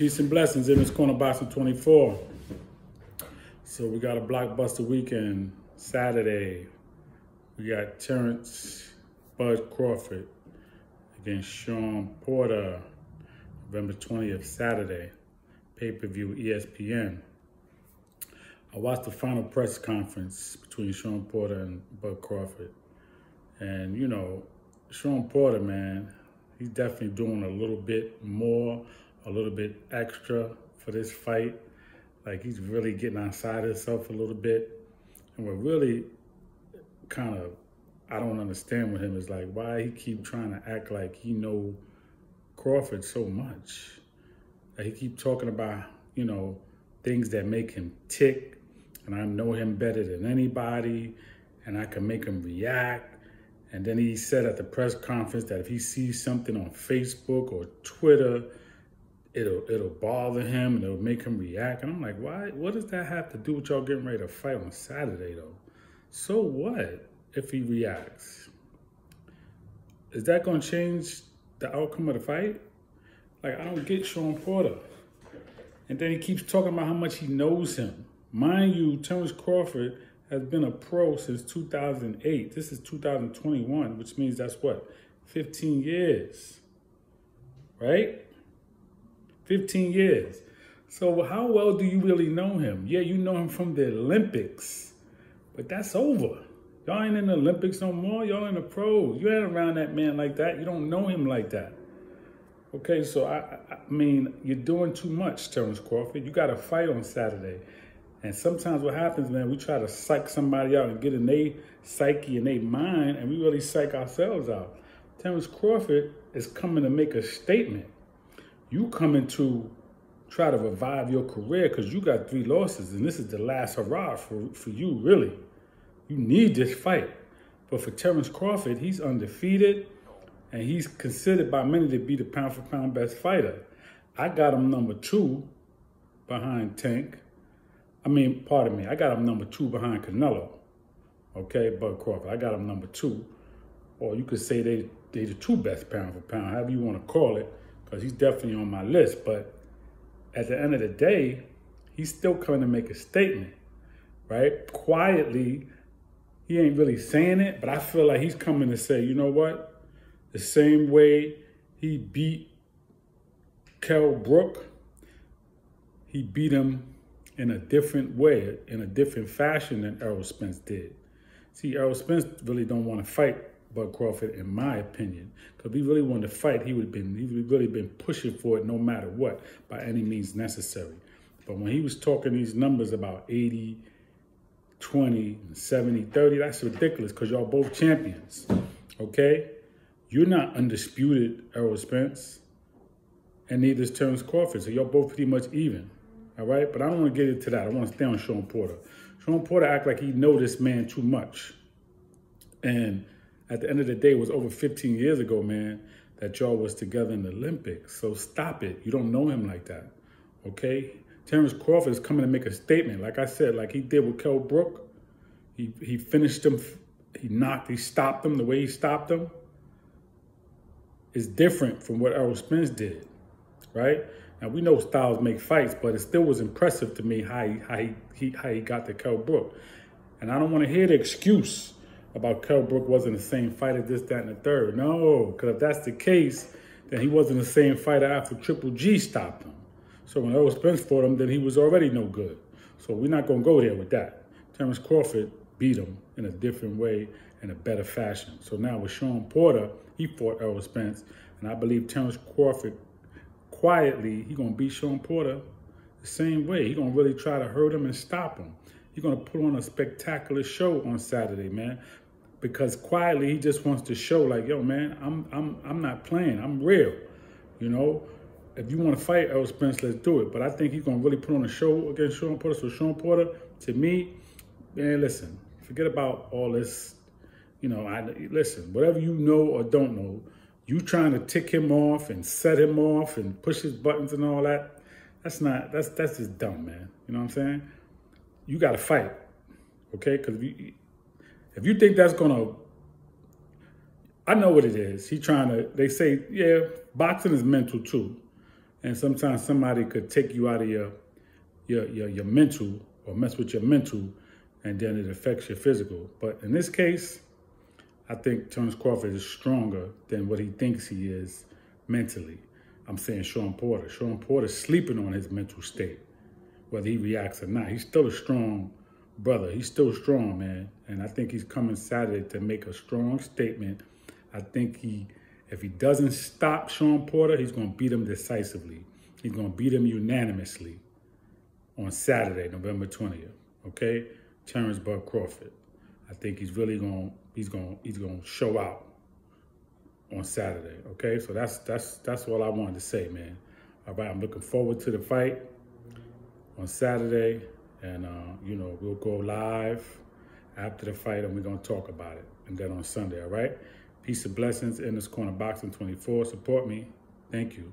Peace and blessings in this corner boxing 24. So we got a blockbuster weekend. Saturday, we got Terrence Bud Crawford against Sean Porter, November 20th, Saturday, pay-per-view ESPN. I watched the final press conference between Sean Porter and Bud Crawford. And, you know, Sean Porter, man, he's definitely doing a little bit more, a little bit extra for this fight. Like, he's really getting outside himself a little bit. And what really kind of, I don't understand with him is like why he keep trying to act like he know Crawford so much. Like, he keep talking about, you know, things that make him tick. And I know him better than anybody. And I can make him react. And then he said at the press conference that if he sees something on Facebook or Twitter, it'll bother him and it'll make him react. And I'm like, why? What does that have to do with y'all getting ready to fight on Saturday, though? So what if he reacts? Is that going to change the outcome of the fight? Like, I don't get Sean Porter. And then he keeps talking about how much he knows him. Mind you, Terrence Crawford has been a pro since 2008. This is 2021, which means that's what? 15 years, right? 15 years. So how well do you really know him? Yeah, you know him from the Olympics, but that's over. Y'all ain't in the Olympics no more. Y'all in the pros. You ain't around that man like that. You don't know him like that. Okay, so I mean, you're doing too much, Terrence Crawford. You got to fight on Saturday. And sometimes what happens, man, we try to psych somebody out and get in their psyche and their mind, and we really psych ourselves out. Terrence Crawford is coming to make a statement. You coming to try to revive your career because you got 3 losses, and this is the last hurrah for you, really. You need this fight. But for Terrence Crawford, he's undefeated, and he's considered by many to be the pound-for-pound best fighter. I got him number 2 behind Tank. Pardon me, I got him number 2 behind Canelo. Okay, Bud Crawford, I got him number 2. Or you could say they the 2 best pound for pound, however you want to call it, because he's definitely on my list. But at the end of the day, he's still coming to make a statement, right? Quietly, he ain't really saying it, but I feel like he's coming to say, you know what? The same way he beat Kell Brook, he beat him in a different way, in a different fashion than Errol Spence did. See, Errol Spence really don't want to fight Bud Crawford, in my opinion. Because if he really wanted to fight, he would really been pushing for it no matter what, by any means necessary. But when he was talking these numbers about 80, 20, and 70, 30, that's ridiculous because y'all both champions, okay? You're not undisputed, Errol Spence, and neither is Terrence Crawford, so y'all both pretty much even. All right, but I don't want to get into that. I want to stay on Sean Porter. Sean Porter act like he know this man too much. And at the end of the day, it was over 15 years ago, man, that y'all was together in the Olympics. So stop it. You don't know him like that, okay? Terrence Crawford is coming to make a statement. Like I said, like he did with Kell Brook. He finished him. He stopped him. The way he stopped him is different from what Errol Spence did, right? Now, we know styles make fights, but it still was impressive to me how he got to Kell Brook. And I don't want to hear the excuse about Kell Brook wasn't the same fighter, this, that, and the third. No, because if that's the case, then he wasn't the same fighter after Triple G stopped him. So when Errol Spence fought him, then he was already no good. So we're not going to go there with that. Terrence Crawford beat him in a different way, in a better fashion. So now with Sean Porter, he fought Errol Spence, and I believe Terrence Crawford quietly, he's going to beat Sean Porter the same way. He's going to really try to hurt him and stop him. He's going to put on a spectacular show on Saturday, man, because quietly he just wants to show like, yo, man, I'm not playing. I'm real, you know. If you want to fight Errol Spence, let's do it. But I think he's going to really put on a show against Sean Porter. So Sean Porter, to me, man, listen, forget about all this, you know, listen, whatever you know or don't know, you trying to tick him off and set him off and push his buttons and all that, that's just dumb, man. You know what I'm saying? You got to fight, okay? Because if you think that's going to, I know what it is. He trying to, they say, yeah, boxing is mental too. And sometimes somebody could take you out of your mental or mess with your mental, and then it affects your physical. But in this case, I think Terrence Crawford is stronger than what he thinks he is mentally. I'm saying Sean Porter. Sean Porter's sleeping on his mental state, whether he reacts or not. He's still a strong brother. He's still strong, man. And I think he's coming Saturday to make a strong statement. I think if he doesn't stop Sean Porter, he's going to beat him decisively. He's going to beat him unanimously on Saturday, November 20th. Okay? Terrence Bud Crawford. I think he's really going to show out on Saturday. Okay? So that's all I wanted to say, man. All right, I'm looking forward to the fight on Saturday, and we'll go live after the fight, and we're going to talk about it. And then on Sunday, all right? Peace and blessings in this corner boxing 24. Support me. Thank you.